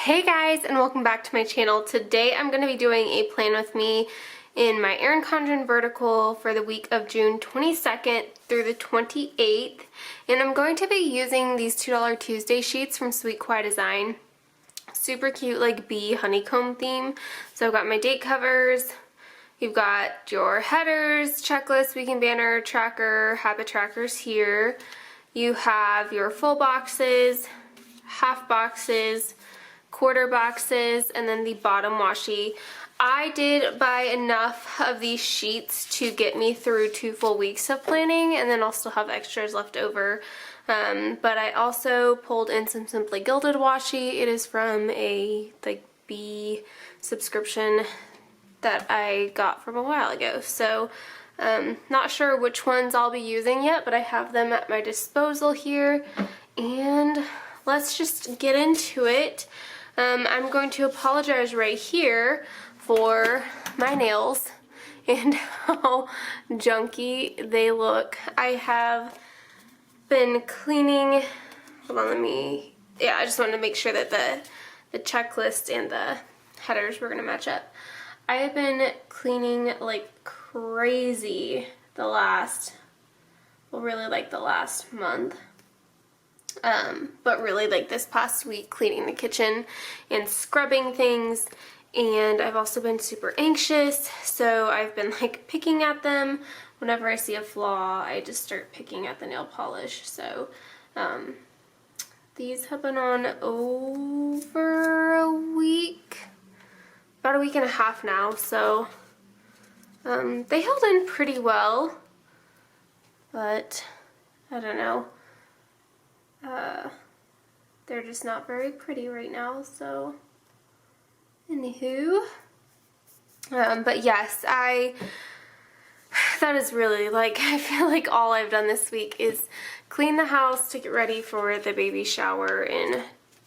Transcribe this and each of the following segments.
Hey guys, and welcome back to my channel. Today I'm going to be doing a plan with me in my Erin Condren vertical for the week of June 22nd through the 28th. And I'm going to be using these $2 Tuesday sheets from Sweet Kawaii Design. Super cute, like bee honeycomb theme. So I've got my date covers, you've got your headers, checklist, weekend banner, tracker, habit trackers here. You have your full boxes, half boxes, quarter boxes, and then the bottom washi. I did buy enough of these sheets to get me through 2 full weeks of planning, and then I'll still have extras left over. But I also pulled in some Simply Gilded washi. It is from a bee subscription that I got from a while ago. So not sure which ones I'll be using yet, but I have them at my disposal here. And let's just get into it. I'm going to apologize right here for my nails and how junky they look. I have been cleaning, hold on, I just wanted to make sure that the checklist and the headers were going to match up. I have been cleaning like crazy the last month. But really like this past week, cleaning the kitchen and scrubbing things, and I've also been super anxious, so I've been like picking at them. Whenever I see a flaw, I just start picking at the nail polish. So these have been on over a week, about a week and a half now, so they held in pretty well, but I don't know. They're just not very pretty right now, so anywho. But yes, that is really I feel like all I've done this week is clean the house to get ready for the baby shower in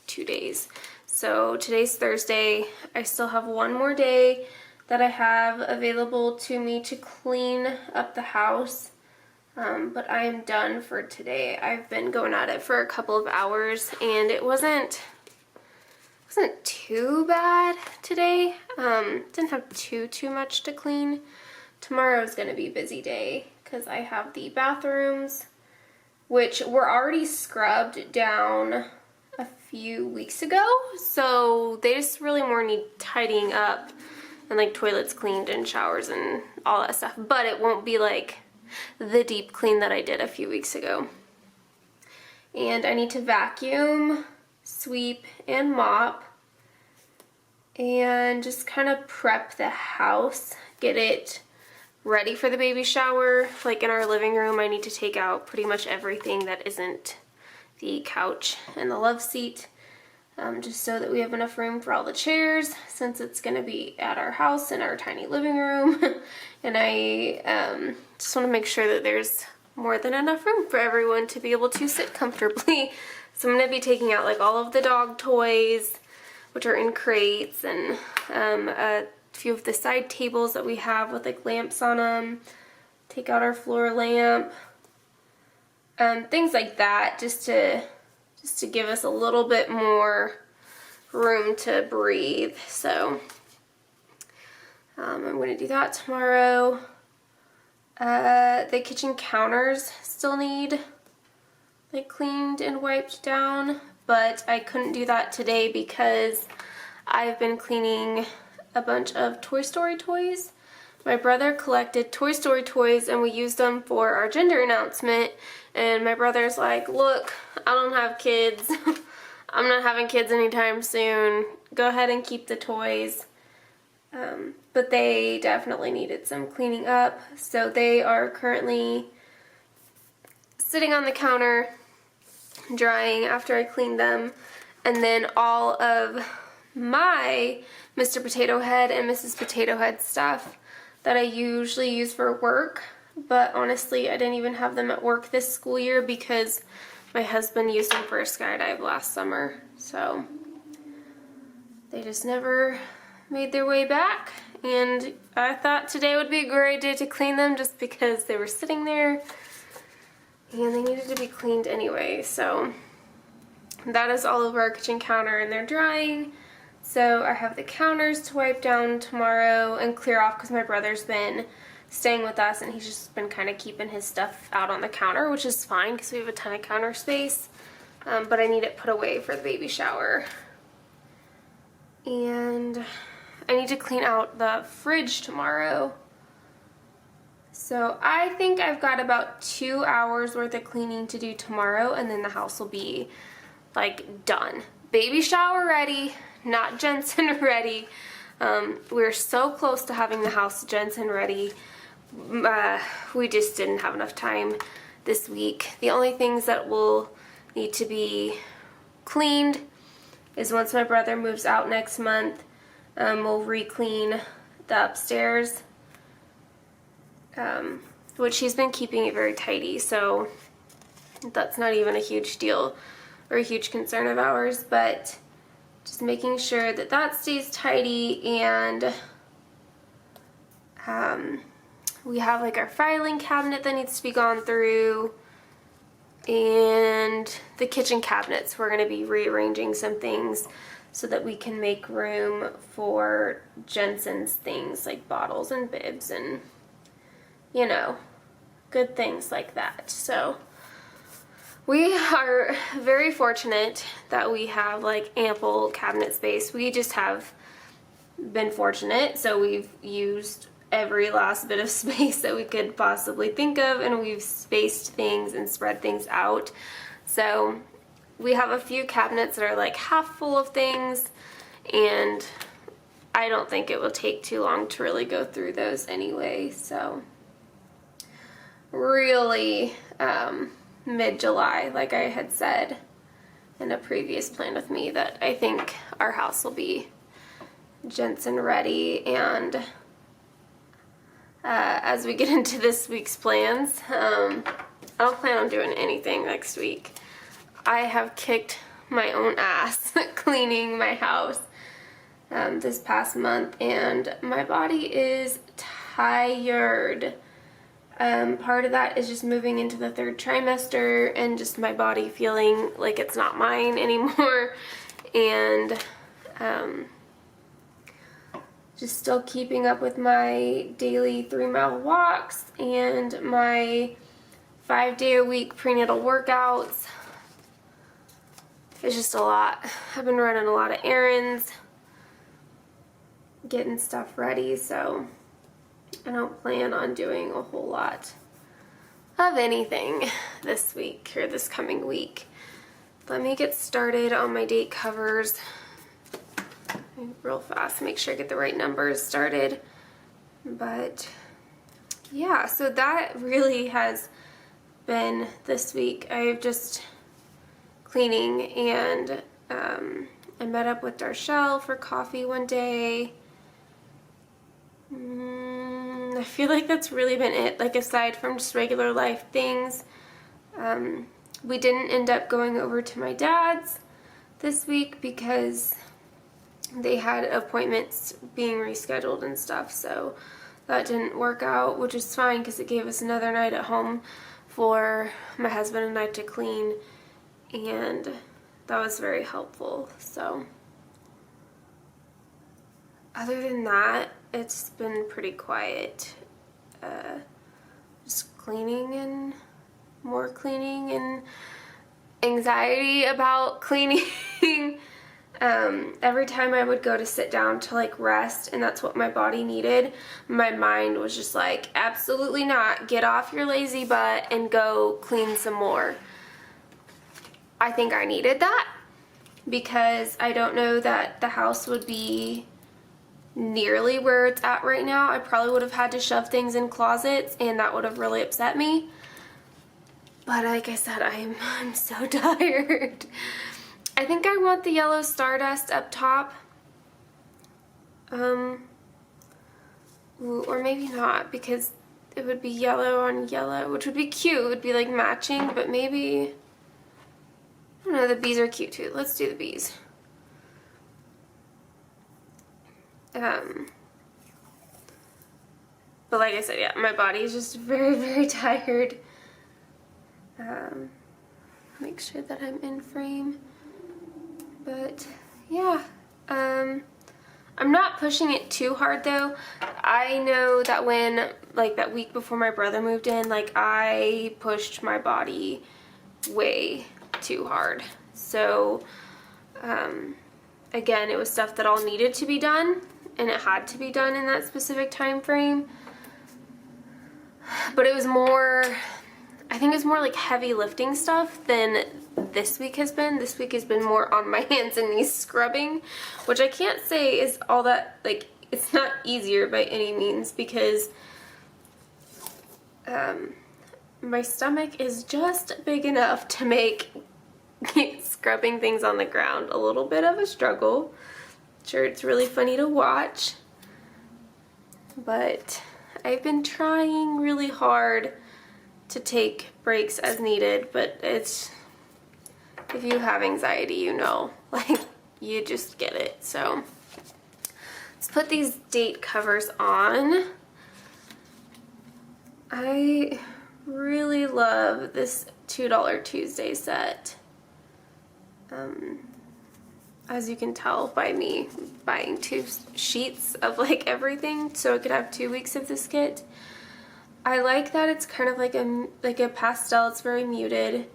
2 days. So today's Thursday. I still have one more day that I have available to me to clean up the house. But I am done for today. I've been going at it for a couple of hours, and it wasn't too bad today. Didn't have too much to clean. Tomorrow's gonna be a busy day because I have the bathrooms, which were already scrubbed down a few weeks ago, so they just really more need tidying up and like toilets cleaned and showers and all that stuff. But it won't be like the deep clean that I did a few weeks ago. And I need to vacuum, sweep, and mop, and just kind of prep the house, get it ready for the baby shower. Like in our living room, I need to take out pretty much everything that isn't the couch and the love seat, just so that we have enough room for all the chairs, since it's going to be at our house in our tiny living room. And I just want to make sure that there's more than enough room for everyone to be able to sit comfortably. So I'm going to be taking out like all of the dog toys, which are in crates, and a few of the side tables that we have with like lamps on them. Take out our floor lamp, things like that, just to give us a little bit more room to breathe. So I'm going to do that tomorrow. The kitchen counters still need like cleaned and wiped down, but I couldn't do that today because I've been cleaning a bunch of Toy Story toys. My brother collected Toy Story toys and we used them for our gender announcement, and my brother's like, look, I don't have kids. I'm not having kids anytime soon. Go ahead and keep the toys. But they definitely needed some cleaning up, so they are currently sitting on the counter drying after I cleaned them. And then all of my Mr. Potato Head and Mrs. Potato Head stuff that I usually use for work, but honestly I didn't even have them at work this school year because my husband used them for a skydive last summer, so they just never made their way back. And I thought today would be a great day to clean them just because they were sitting there and they needed to be cleaned anyway. So that is all over our kitchen counter and they're drying. So I have the counters to wipe down tomorrow and clear off because my brother's been staying with us and he's just been kind of keeping his stuff out on the counter, which is fine because we have a ton of counter space. But I need it put away for the baby shower. And I need to clean out the fridge tomorrow. So I think I've got about 2 hours worth of cleaning to do tomorrow, and then the house will be like done. Baby shower ready, not Jensen ready. We're so close to having the house Jensen ready. We just didn't have enough time this week. The only things that will need to be cleaned is once my brother moves out next month, we'll re-clean the upstairs, which he's been keeping it very tidy, so that's not even a huge deal or a huge concern of ours, but just making sure that that stays tidy. And we have like our filing cabinet that needs to be gone through, and the kitchen cabinets. We're going to be rearranging some things so that we can make room for Jensen's things like bottles and bibs and, you know, good things like that. So we are very fortunate that we have like ample cabinet space. We just have been fortunate, so we've used every last bit of space that we could possibly think of, and we've spaced things and spread things out. So we have a few cabinets that are like half full of things, and I don't think it will take too long to really go through those anyway. So really mid-July, like I had said in a previous plan with me, that I think our house will be Jensen ready. And as we get into this week's plans, I don't plan on doing anything next week. I have kicked my own ass cleaning my house this past month, and my body is tired. Part of that is just moving into the 3rd trimester and just my body feeling like it's not mine anymore, and just still keeping up with my daily 3-mile walks and my 5-day-a-week prenatal workouts. It's just a lot. I've been running a lot of errands, getting stuff ready, so I don't plan on doing a whole lot of anything this week or this coming week. Let me get started on my date covers real fast, make sure I get the right numbers started. But yeah, so that really has been this week. I've just cleaning, and I met up with Darshell for coffee one day. I feel like that's really been it, like aside from just regular life things. We didn't end up going over to my dad's this week because they had appointments being rescheduled and stuff, so that didn't work out, which is fine because it gave us another night at home for my husband and I to clean, and that was very helpful. So other than that, it's been pretty quiet. Just cleaning and more cleaning and anxiety about cleaning. Every time I would go to sit down to like rest, and that's what my body needed, my mind was just like, absolutely not, get off your lazy butt and go clean some more. I think I needed that because I don't know that the house would be nearly where it's at right now. I probably would have had to shove things in closets, and that would have really upset me. But like I said, I'm so tired. I think I want the yellow stardust up top. Or maybe not, because it would be yellow on yellow, which would be cute. It would be like matching, but maybe, I don't know, the bees are cute too. Let's do the bees. But like I said, yeah, my body is just very, very tired. Make sure that I'm in frame. But yeah, I'm not pushing it too hard though. I know that when, like that week before my brother moved in, like I pushed my body way too hard. So, again, it was stuff that all needed to be done, and it had to be done in that specific time frame. But it was more, I think it's more like heavy lifting stuff than this week has been. This week has been more on my hands and knees scrubbing, which I can't say is all that, like, it's not easier by any means, because my stomach is just big enough to make scrubbing things on the ground a little bit of a struggle. Sure, it's really funny to watch, but I've been trying really hard to take breaks as needed, but it's, if you have anxiety, you know, like, you just get it. So let's put these date covers on. I really love this $2 Tuesday set. As you can tell by me buying 2 sheets of like everything, so I could have 2 weeks of this kit. I like that it's kind of like a pastel. It's very muted.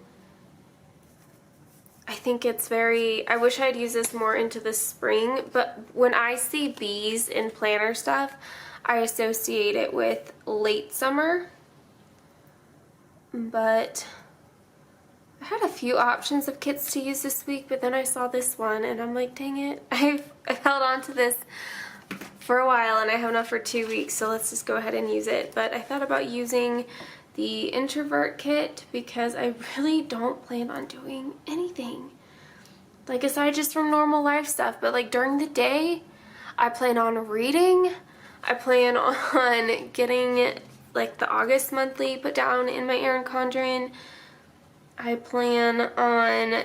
I think it's very, I wish I'd use this more into the spring, but when I see bees in planner stuff, I associate it with late summer. But I had a few options of kits to use this week, but then I saw this one and I'm like, dang it, I've held on to this for a while and I have enough for 2 weeks, so let's just go ahead and use it. But I thought about using the introvert kit because I really don't plan on doing anything, like aside just from normal life stuff. But like during the day, I plan on reading. I plan on getting like the August monthly put down in my Erin Condren. I plan on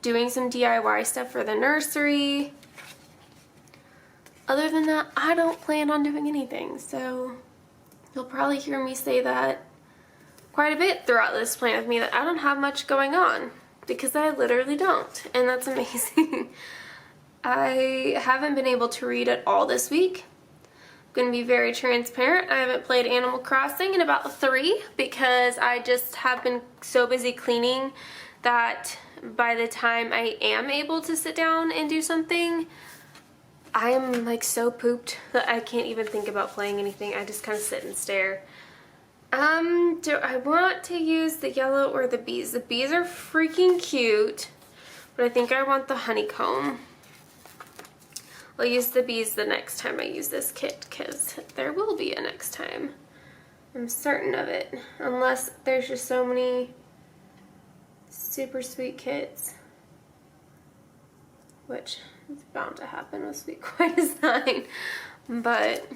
doing some DIY stuff for the nursery. Other than that, I don't plan on doing anything, so you'll probably hear me say that quite a bit throughout this plan with me, that I don't have much going on, because I literally don't, and that's amazing. I haven't been able to read at all this week. I'm gonna be very transparent. I haven't played Animal Crossing in about 3 because I just have been so busy cleaning that by the time I am able to sit down and do something, I am like so pooped that I can't even think about playing anything. I just kind of sit and stare. Do I want to use the yellow or the bees? The bees are freaking cute, but I think I want the honeycomb. I'll use the bees the next time I use this kit, because there will be a next time. I'm certain of it. Unless there's just so many super sweet kits, which is bound to happen with Sweet Kawaii Design. But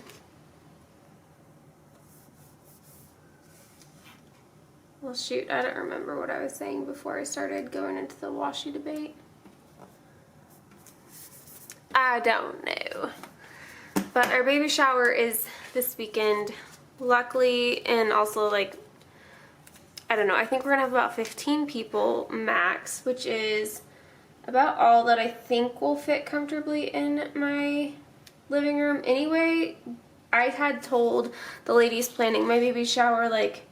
well, shoot, I don't remember what I was saying before I started going into the washi debate. I don't know. But our baby shower is this weekend, luckily, and also like, I don't know, I think we're gonna have about 15 people max, which is about all that I think will fit comfortably in my living room. Anyway, I had told the ladies planning my baby shower like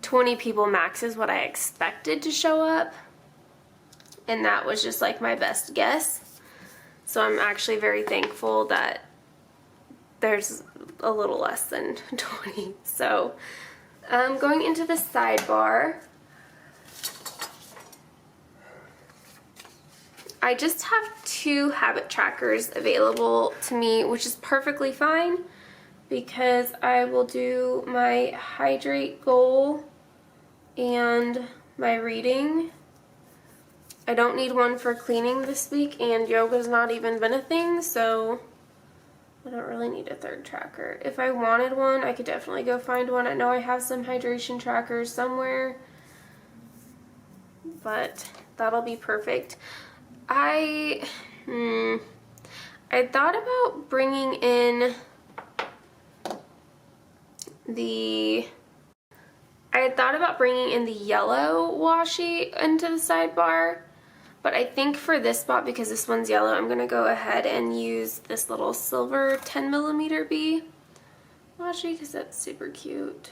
20 people max is what I expected to show up, and that was just like my best guess. So I'm actually very thankful that there's a little less than 20. So going into the sidebar, I just have 2 habit trackers available to me, which is perfectly fine because I will do my hydrate goal and my reading. I don't need one for cleaning this week, and yoga's not even been a thing, so I don't really need a 3rd tracker. If I wanted one, I could definitely go find one. I know I have some hydration trackers somewhere, but that'll be perfect. I thought about bringing in the yellow washi into the sidebar, But I think for this spot, because this one's yellow, I'm going to go ahead and use this little silver 10mm bee washi because that's super cute.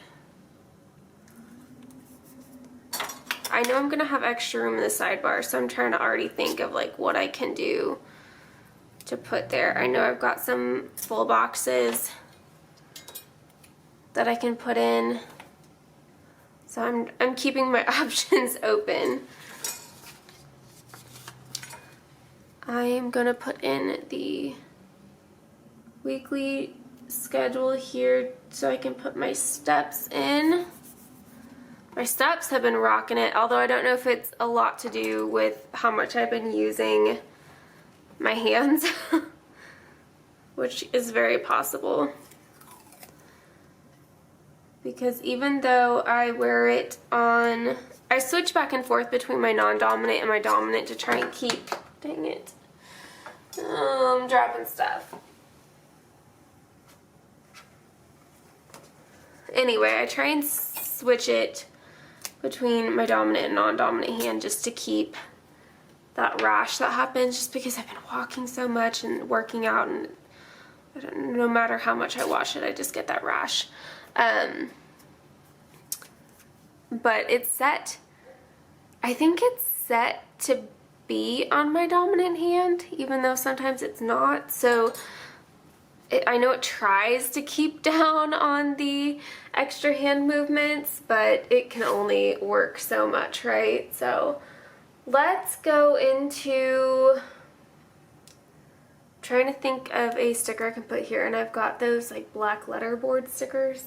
I know I'm going to have extra room in the sidebar, so I'm trying to already think of like what I can do to put there. I know I've got some full boxes that I can put in, so I'm keeping my options open. I am gonna put in the weekly schedule here so I can put my steps in. My steps have been rocking it, although I don't know if it's a lot to do with how much I've been using my hands, which is very possible. Because even though I wear it on, I switch back and forth between my non-dominant and my dominant to try and keep, dang it, I'm dropping stuff. Anyway, I try and switch it between my dominant and non-dominant hand just to keep that rash that happens, just because I've been walking so much and working out, and no matter how much I wash it, I just get that rash. But it's set, I think it's set to be on my dominant hand, even though sometimes it's not. So I know it tries to keep down on the extra hand movements, but it can only work so much, right? So let's go into trying to think of a sticker I can put here, and I've got those like black letterboard stickers.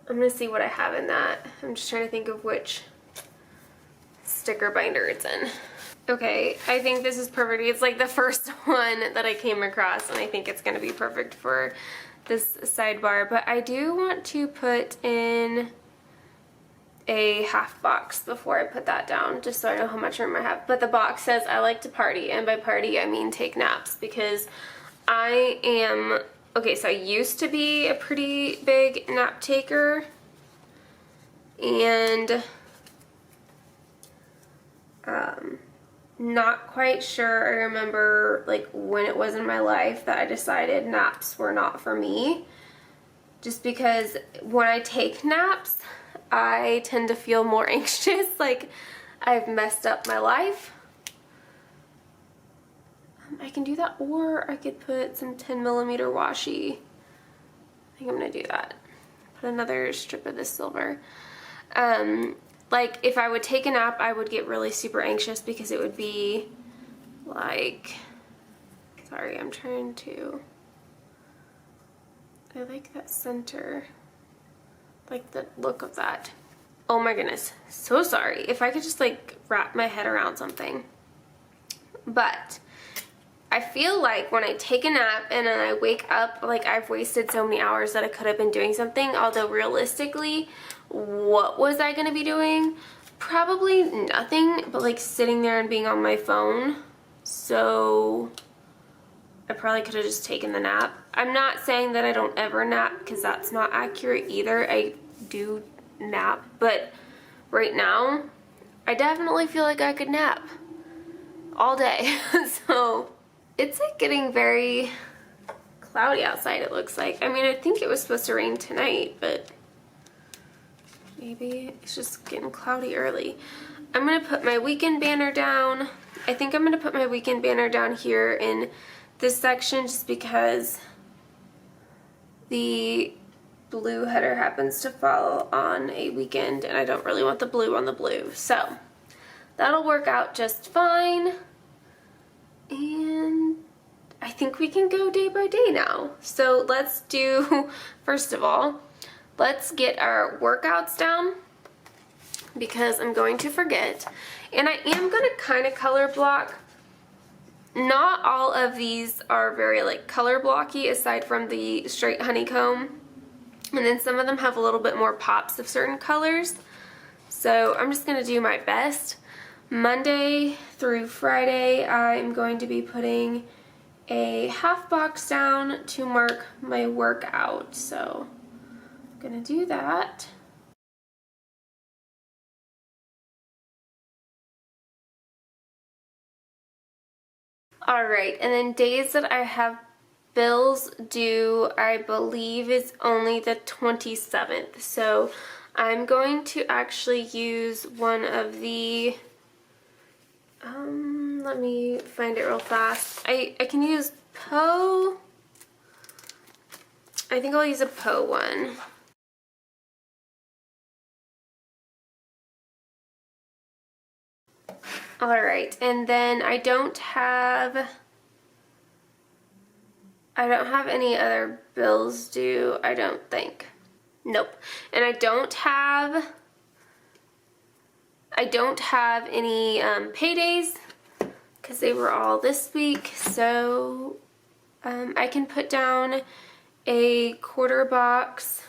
I'm gonna see what I have in that. I'm just trying to think of which sticker binder it's in. Okay, I think this is perfect. It's like the first one that I came across, and I think it's gonna be perfect for this sidebar. But I do want to put in a half box before I put that down, just so I know how much room I have. But the box says I like to party, and by party I mean take naps, because I am, okay, so I used to be a pretty big nap taker, and not quite sure I remember like when it was in my life that I decided naps were not for me, just because when I take naps I tend to feel more anxious, like I've messed up my life. I can do that, or I could put some 10mm washi. I think I'm gonna do that. Put another strip of this silver. Like if I would take a nap, I would get really super anxious because it would be like, sorry, I'm trying to, I like that center, like the look of that. Oh my goodness, so sorry. If I could just like wrap my head around something. But I feel like when I take a nap and then I wake up, like I've wasted so many hours that I could have been doing something, although realistically, what was I gonna be doing? Probably nothing, but like sitting there and being on my phone. So I probably could have just taken the nap. I'm not saying that I don't ever nap, because that's not accurate either. I do nap, but right now I definitely feel like I could nap all day. So it's like getting very cloudy outside, it looks like. I mean, I think it was supposed to rain tonight, but maybe it's just getting cloudy early. I'm gonna put my weekend banner down. I think I'm gonna put my weekend banner down here in this section, just because the blue header happens to fall on a weekend and I don't really want the blue on the blue. So that'll work out just fine. And I think we can go day by day now. So let's do, first of all, let's get our workouts down, because I'm going to forget. And I am going to kind of color block. Not all of these are very like color blocky, aside from the straight honeycomb. And then some of them have a little bit more pops of certain colors. So I'm just going to do my best. Monday through Friday, I'm going to be putting a half box down to mark my workout. So I'm gonna do that. Alright, and then days that I have bills due, I believe is only the 27th. So I'm going to actually use one of the, let me find it real fast. I can use Poe. I think I'll use a Poe one. Alright, and then I don't have any other bills due, I don't think. Nope. And I don't have any paydays because they were all this week. So I can put down a quarter box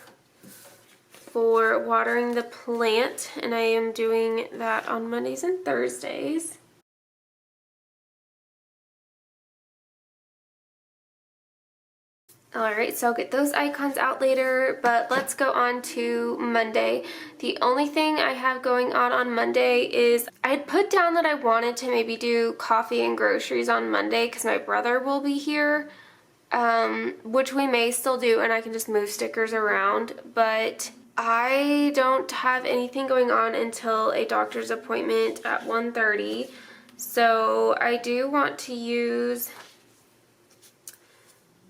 for watering the plant, and I am doing that on Mondays and Thursdays. Alright, so I'll get those icons out later, but let's go on to Monday. The only thing I have going on Monday is I had put down that I wanted to maybe do coffee and groceries on Monday because my brother will be here, which we may still do, and I can just move stickers around, but I don't have anything going on until a doctor's appointment at 1:30, so I do want to use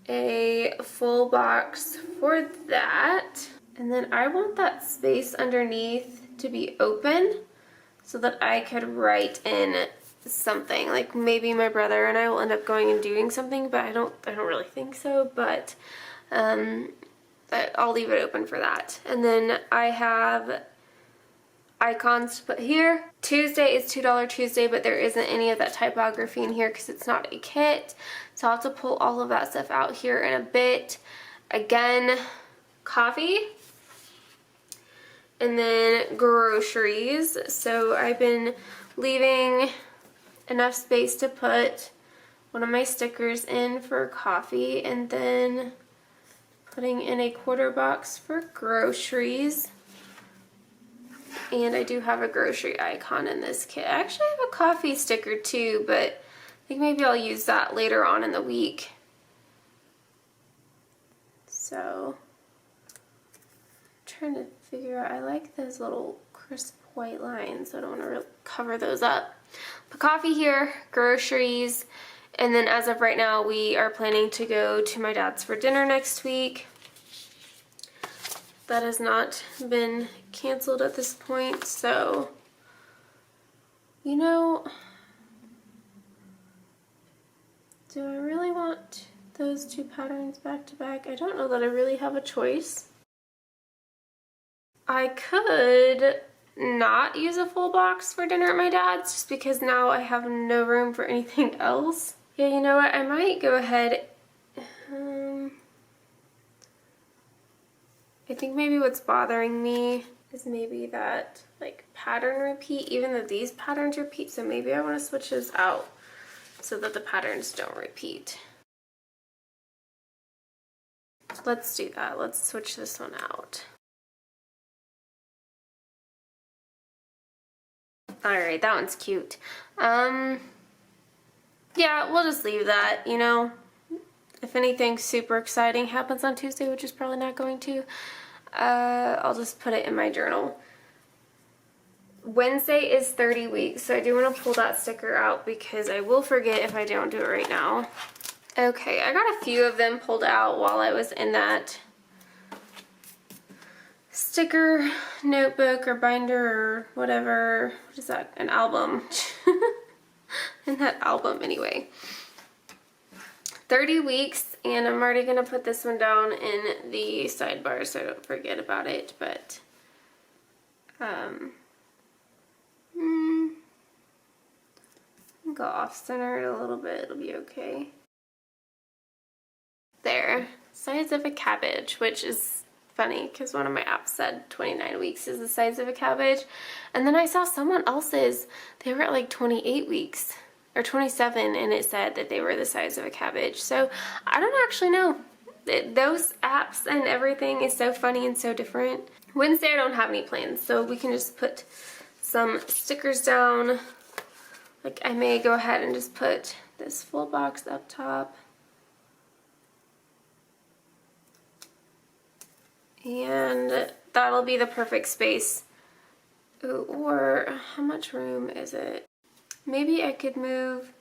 a full box for that. And then I want that space underneath to be open so that I could write in something. Like maybe my brother and I will end up going and doing something, but I don't really think so, but I'll leave it open for that. And then I have icons to put here. Tuesday is $2 Tuesday, but there isn't any of that typography in here because it's not a kit. So I'll have to pull all of that stuff out here in a bit. Again, coffee. And then groceries. So I've been leaving enough space to put one of my stickers in for coffee, and then putting in a quarter box for groceries. And I do have a grocery icon in this kit. I actually have a coffee sticker too, but I think maybe I'll use that later on in the week. So, I'm trying to figure out, I like those little crisp white lines, so I don't want to really cover those up. Put coffee here, groceries, and then as of right now, we are planning to go to my dad's for dinner next week. That has not been canceled at this point, so, you know, do I really want those two patterns back to back? I don't know that I really have a choice. I could not use a full box for dinner at my dad's just because now I have no room for anything else. Yeah, you know what? I might go ahead. I think maybe what's bothering me is maybe that like pattern repeat, even though these patterns repeat, so maybe I want to switch those out so that the patterns don't repeat. Let's do that. Let's switch this one out. Alright, that one's cute. Yeah, we'll just leave that, you know. If anything super exciting happens on Tuesday, which is probably not going to, I'll just put it in my journal. Wednesday is 30 weeks, so I do want to pull that sticker out because I will forget if I don't do it right now. Okay, I got a few of them pulled out while I was in that sticker notebook or binder or whatever. What is that? An album. In that album anyway. 30 weeks, and I'm already going to put this one down in the sidebar so I don't forget about it, but go off center it a little bit, it'll be okay. There, size of a cabbage, which is funny because one of my apps said 29 weeks is the size of a cabbage, and then I saw someone else's, they were at like 28 weeks. Or 27, and it said that they were the size of a cabbage. So I don't actually know. Those apps and everything is so funny and so different. Wednesday I don't have any plans, so we can just put some stickers down. Like I may go ahead and just put this full box up top. And that'll be the perfect space. Ooh, or how much room is it? Maybe I could move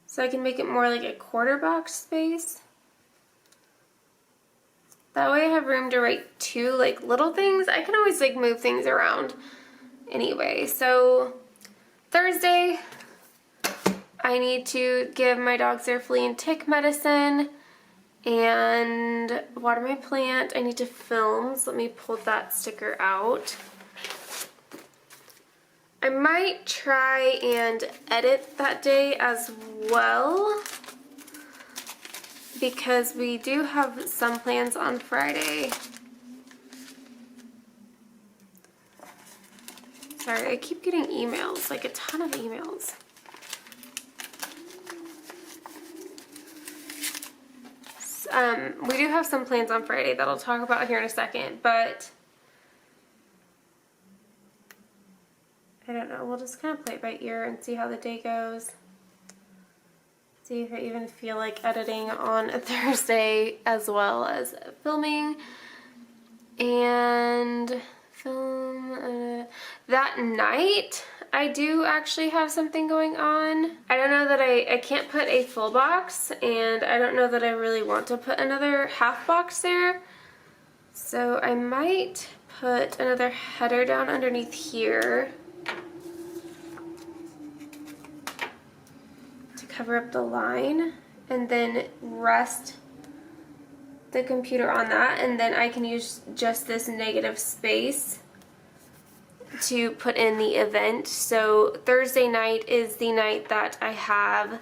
so I can make it more like a quarter box space. That way I have room to write 2 like little things. I can always like move things around anyway. So Thursday, I need to give my dogs their flea and tick medicine and water my plant. I need to film, so let me pull that sticker out. I might try and edit that day as well, because we do have some plans on Friday. Sorry, I keep getting emails, like a ton of emails. We do have some plans on Friday that I'll talk about here in a second, but I don't know. We'll just kind of play it by ear and see how the day goes. See if I even feel like editing on a Thursday as well as filming. And film that night. I do actually have something going on. I don't know that I can't put a full box, and I don't know that I really want to put another half box there. So I might put another header down underneath here to cover up the line, and then rest the computer on that, and then I can use just this negative space to put in the event. So Thursday night is the night that I have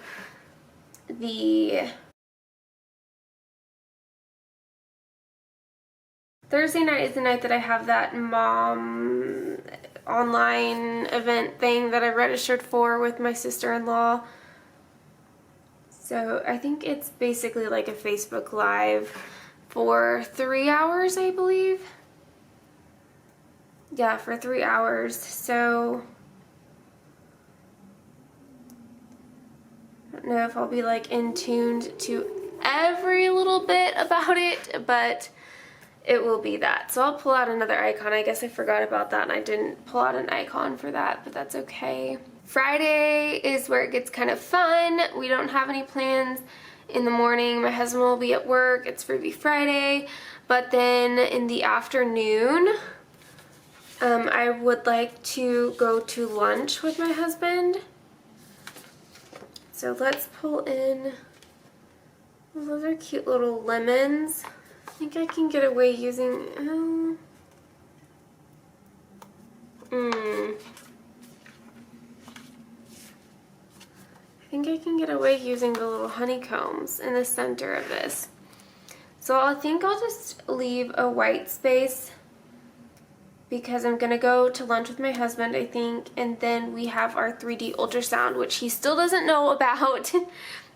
the that mom online event thing that I registered for with my sister-in-law. So I think it's basically like a Facebook Live for 3 hours, I believe. Yeah, for 3 hours. So I don't know if I'll be like in tuned to every little bit about it, but it will be that. So I'll pull out another icon. I guess I forgot about that and I didn't pull out an icon for that, but that's okay. Friday is where it gets kind of fun. We don't have any plans in the morning. My husband will be at work. It's Freebie Friday. But then in the afternoon, I would like to go to lunch with my husband. So let's pull in, well, those are cute little lemons. I think I can get away using, I think I can get away using the little honeycombs in the center of this. So I think I'll just leave a white space because I'm gonna go to lunch with my husband, I think, and then we have our 3D ultrasound, which he still doesn't know about.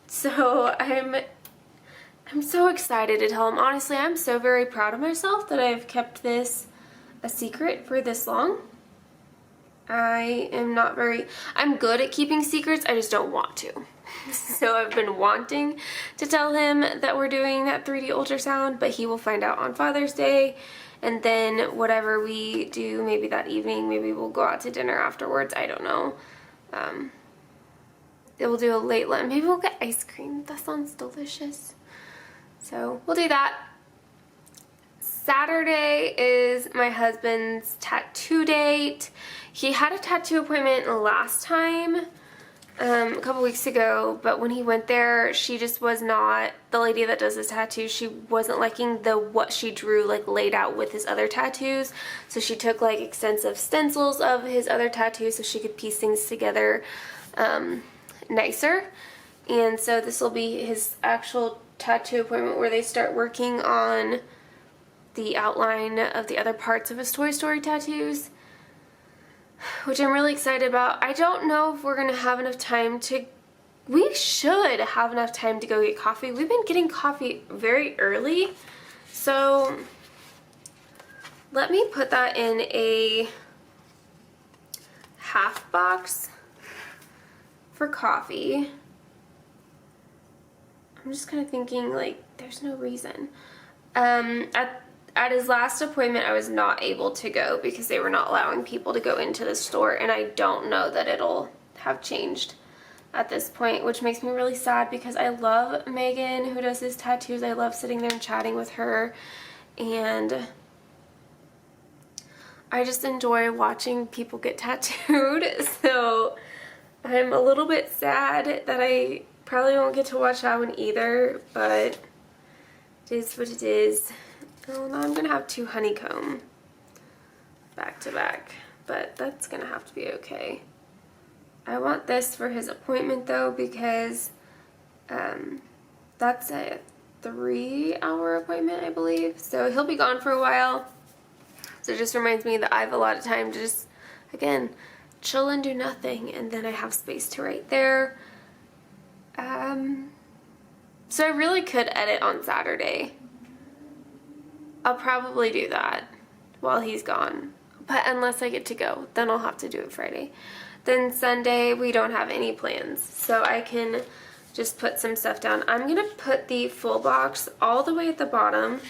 So I'm so excited to tell him. Honestly, I'm so very proud of myself that I've kept this a secret for this long. I'm good at keeping secrets, I just don't want to. So I've been wanting to tell him that we're doing that 3D ultrasound, but he will find out on Father's Day. And then whatever we do, maybe that evening, maybe we'll go out to dinner afterwards, I don't know. We'll do a late lunch. Maybe we'll get ice cream. That sounds delicious. So we'll do that. Saturday is my husband's tattoo date. He had a tattoo appointment last time, a couple weeks ago, but when he went there, she just was not, the lady that does his tattoos, she wasn't liking what she drew like laid out with his other tattoos. So she took like extensive stencils of his other tattoos so she could piece things together nicer. And so this will be his actual tattoo appointment where they start working on the outline of the other parts of his Toy Story tattoos, which I'm really excited about. I don't know if we're gonna have enough time to, we should have enough time to go get coffee. We've been getting coffee very early, so let me put that in a half box for coffee. I'm just kind of thinking, like, there's no reason. At his last appointment, I was not able to go because they were not allowing people to go into the store, and I don't know that it'll have changed at this point, which makes me really sad because I love Megan, who does his tattoos. I love sitting there and chatting with her, and I just enjoy watching people get tattooed. So I'm a little bit sad that I probably won't get to watch that one either, but it is what it is. Oh, now I'm gonna have 2 honeycomb back to back, but that's gonna have to be okay. I want this for his appointment though, because that's a 3-hour appointment, I believe. So he'll be gone for a while. So it just reminds me that I have a lot of time to just, again, chill and do nothing, and then I have space to write there. So I really could edit on Saturday. I'll probably do that while he's gone, but unless I get to go, then I'll have to do it Friday. Then Sunday, we don't have any plans, so I can just put some stuff down. I'm gonna put the full box all the way at the bottom,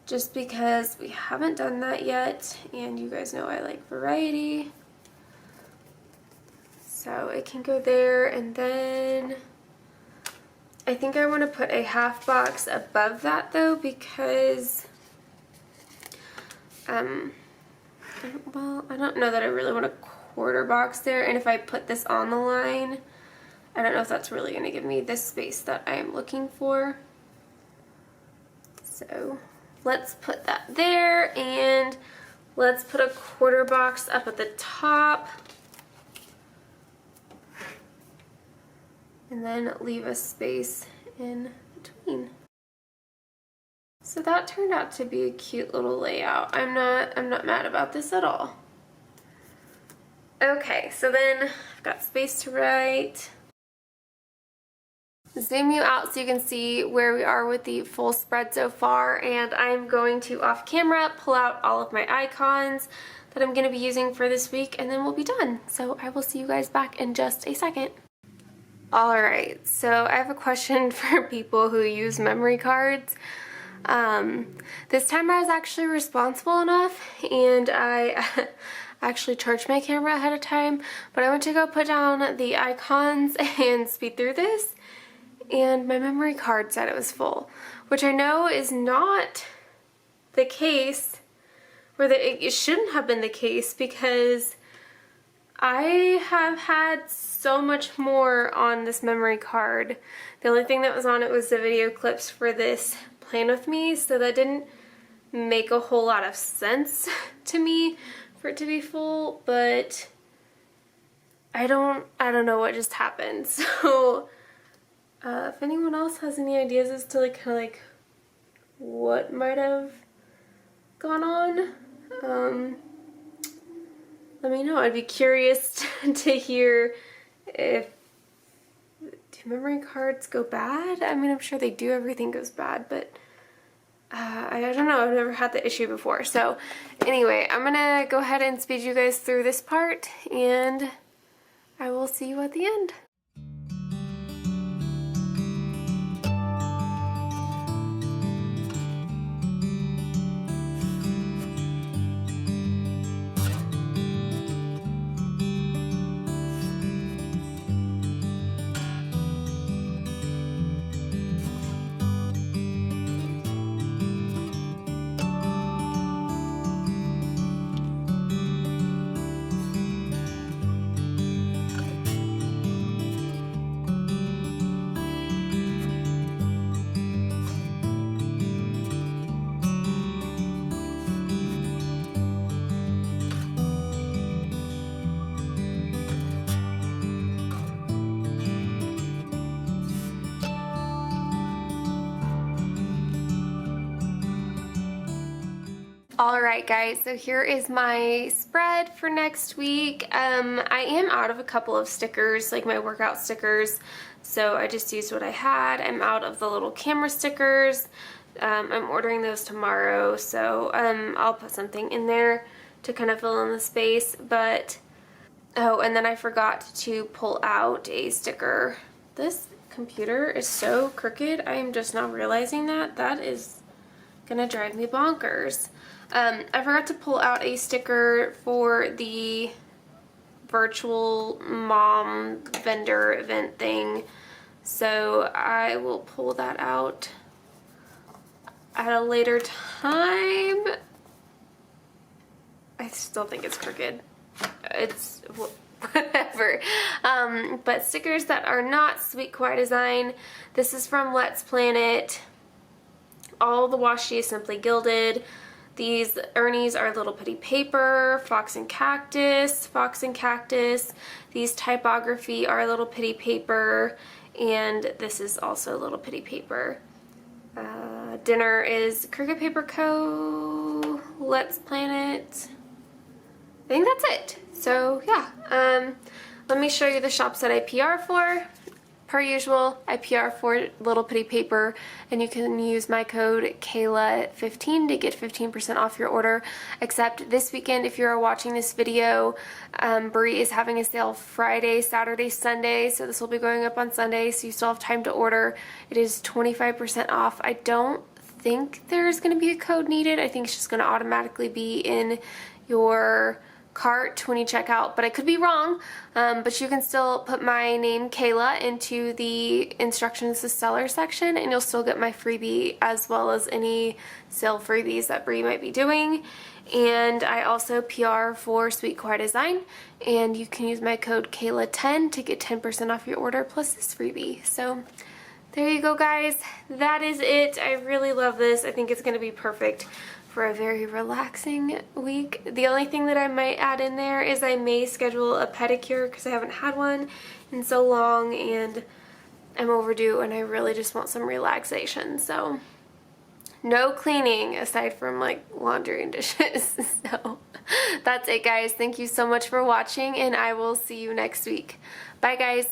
just because we haven't done that yet, and you guys know I like variety. So it can go there, and then I think I want to put a half box above that though, because well, I don't know that I really want a quarter box there, and if I put this on the line, I don't know if that's really going to give me the space that I am looking for. So let's put that there, and let's put a quarter box up at the top, and then leave a space in between. So that turned out to be a cute little layout. I'm not mad about this at all. Okay, so then I've got space to write. Zoom you out so you can see where we are with the full spread so far, and I'm going to off camera pull out all of my icons that I'm going to be using for this week, and then we'll be done. So I will see you guys back in just a second. Alright, so I have a question for people who use memory cards. This time I was actually responsible enough, and I actually charged my camera ahead of time, but I went to go put down the icons and speed through this, and my memory card said it was full, which I know is not the case, or that it shouldn't have been the case, because I have had so much more on this memory card. The only thing that was on it was the video clips for this plan with me, so that didn't make a whole lot of sense to me for it to be full, but I don't know what just happened. So if anyone else has any ideas as to kind of what might have gone on, let me know. I'd be curious to hear if, do memory cards go bad? I mean, I'm sure they do, everything goes bad, but I don't know, I've never had the issue before. So anyway, I'm gonna go ahead and speed you guys through this part, and I will see you at the end. Alright guys, so here is my spread for next week. I am out of a couple of stickers, like my workout stickers, so I just used what I had. I'm out of the little camera stickers. I'm ordering those tomorrow, so I'll put something in there to kind of fill in the space. But oh, and then I forgot to pull out a sticker. This computer is so crooked. I am just now realizing that. That is gonna drive me bonkers. I forgot to pull out a sticker for the virtual mom vendor event thing, so I will pull that out at a later time. I still think it's crooked. It's whatever. But stickers that are not Sweet Kawaii design. This is from Let's Planet. All the washi is simply gilded. These Ernie's are Little Pittie paper, Fox and Cactus, Fox and Cactus. These typography are Little Pittie paper, and this is also Little Pittie paper. Dinner is Cricut Paper Co. Let's Planet. I think that's it. So yeah, let me show you the shops that I PR for. Per usual, I PR for Little Pittie paper, and you can use my code Kayla15 to get 15% off your order. Except this weekend, if you're watching this video, Brie is having a sale Friday, Saturday, Sunday, so this will be going up on Sunday, so you still have time to order. It is 25% off. I don't think there's going to be a code needed. I think it's just going to automatically be in your cart when you check out, but I could be wrong. But you can still put my name Kayla into the instructions to seller section, and you'll still get my freebie as well as any sale freebies that Brie might be doing. And I also PR for Sweet Kawaii Design, and you can use my code Kayla10 to get 10% off your order plus this freebie. So there you go, guys. That is it. I really love this. I think it's going to be perfect for a very relaxing week. The only thing that I might add in there is I may schedule a pedicure because I haven't had one in so long and I'm overdue and I really just want some relaxation. So no cleaning aside from like laundry and dishes. So that's it, guys. Thank you so much for watching, and I will see you next week. Bye, guys.